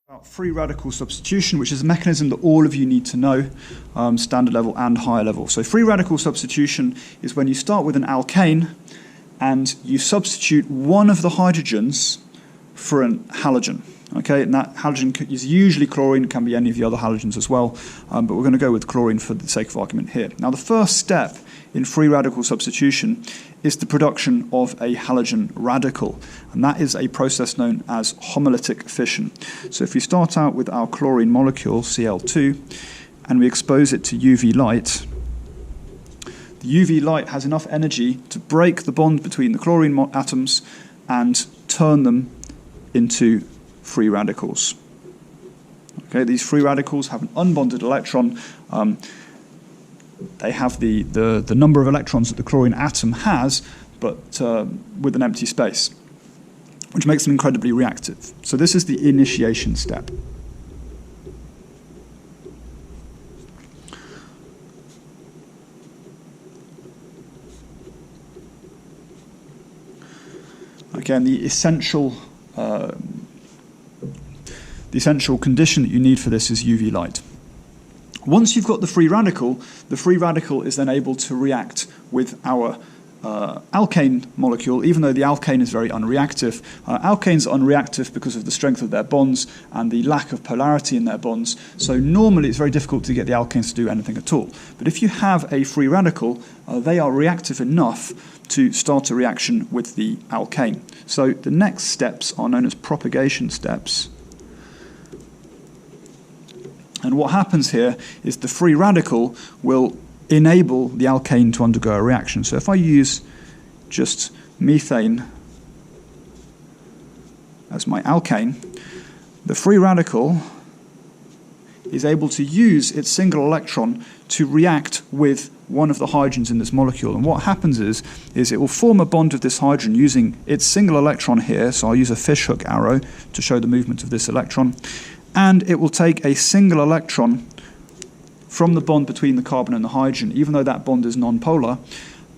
About free radical substitution, which is a mechanism that all of you need to know, standard level and higher level. So free radical substitution is when you start with an alkane and you substitute one of the hydrogens for an halogen. Okay, and that halogen is usually chlorine, can be any of the other halogens as well, but we're going to go with chlorine for the sake of argument here. Now the first step in free radical substitution is the production of a halogen radical, and that is a process known as homolytic fission. So if we start out with our chlorine molecule, Cl2, and we expose it to UV light, the UV light has enough energy to break the bond between the chlorine atoms and turn them into free radicals. Okay, these free radicals have an unbonded electron. They have the number of electrons that the chlorine atom has, but with an empty space, which makes them incredibly reactive. So this is the initiation step. Again, the essential condition that you need for this is UV light. Once you've got the free radical is then able to react with our alkane molecule, even though the alkane is very unreactive. Alkanes are unreactive because of the strength of their bonds and the lack of polarity in their bonds. So normally it's very difficult to get the alkanes to do anything at all. But if you have a free radical, they are reactive enough to start a reaction with the alkane. So the next steps are known as propagation steps. And what happens here is the free radical will enable the alkane to undergo a reaction. So if I use just methane as my alkane, the free radical is able to use its single electron to react with one of the hydrogens in this molecule. And what happens is it will form a bond with this hydrogen using its single electron here. So I'll use a fishhook arrow to show the movement of this electron. And it will take a single electron from the bond between the carbon and the hydrogen. Even though that bond is non-polar,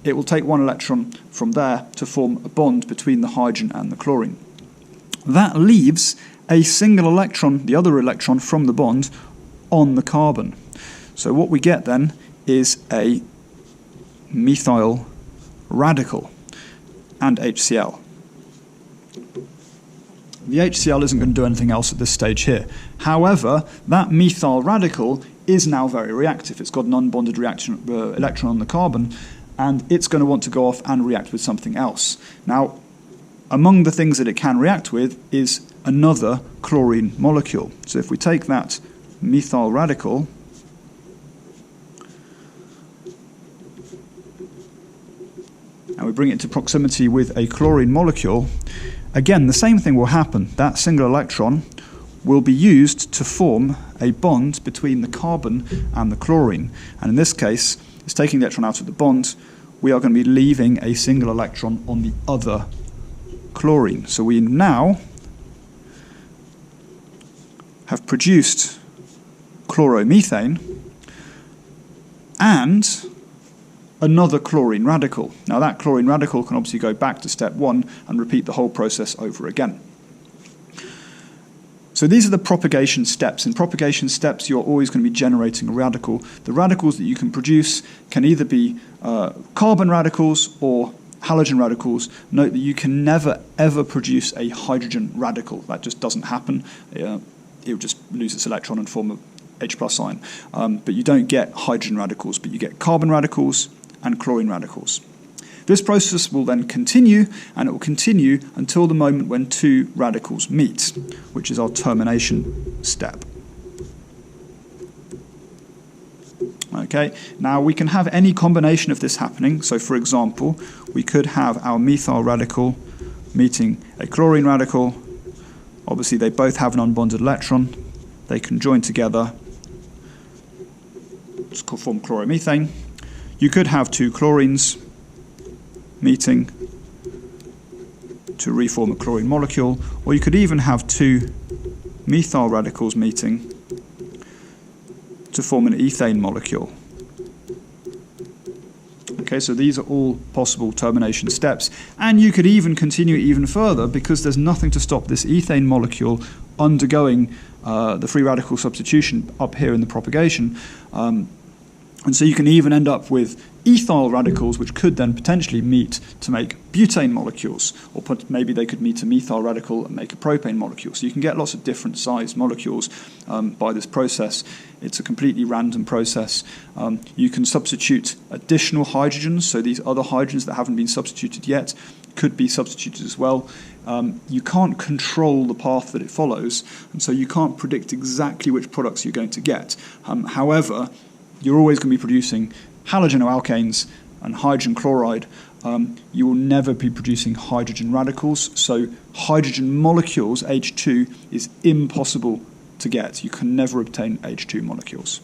it will take one electron from there to form a bond between the hydrogen and the chlorine. That leaves a single electron, the other electron from the bond, on the carbon. So what we get then is a methyl radical and HCl. The HCl isn't going to do anything else at this stage here. However, that methyl radical is now very reactive. It's got an unbonded electron on the carbon, and it's going to want to go off and react with something else. Now, among the things that it can react with is another chlorine molecule. So if we take that methyl radical and we bring it into proximity with a chlorine molecule, again, the same thing will happen. That single electron will be used to form a bond between the carbon and the chlorine. And in this case, it's taking the electron out of the bond. We are going to be leaving a single electron on the other chlorine. So we now have produced chloromethane and another chlorine radical. Now that chlorine radical can obviously go back to step one and repeat the whole process over again. So these are the propagation steps. In propagation steps, you're always going to be generating a radical. The radicals that you can produce can either be carbon radicals or halogen radicals. Note that you can never ever produce a hydrogen radical. That just doesn't happen. It will just lose its electron and form a H+ ion. But you don't get hydrogen radicals, but you get carbon radicals and chlorine radicals. This process will then continue, and it will continue until the moment when two radicals meet, which is our termination step. Okay, now we can have any combination of this happening. So for example, we could have our methyl radical meeting a chlorine radical. Obviously they both have an unbonded electron. They can join together to form chloromethane. You could have two chlorines meeting to reform a chlorine molecule, or you could even have two methyl radicals meeting to form an ethane molecule. Okay, so these are all possible termination steps. And you could even continue even further because there's nothing to stop this ethane molecule undergoing the free radical substitution up here in the propagation. And so you can even end up with ethyl radicals, which could then potentially meet to make butane molecules, or maybe they could meet a methyl radical and make a propane molecule. So you can get lots of different sized molecules by this process. It's a completely random process. You can substitute additional hydrogens, so these other hydrogens that haven't been substituted yet could be substituted as well. You can't control the path that it follows, and so you can't predict exactly which products you're going to get. However, you're always going to be producing halogenoalkanes and hydrogen chloride. You will never be producing hydrogen radicals, so hydrogen molecules, H2, is impossible to get. You can never obtain H2 molecules.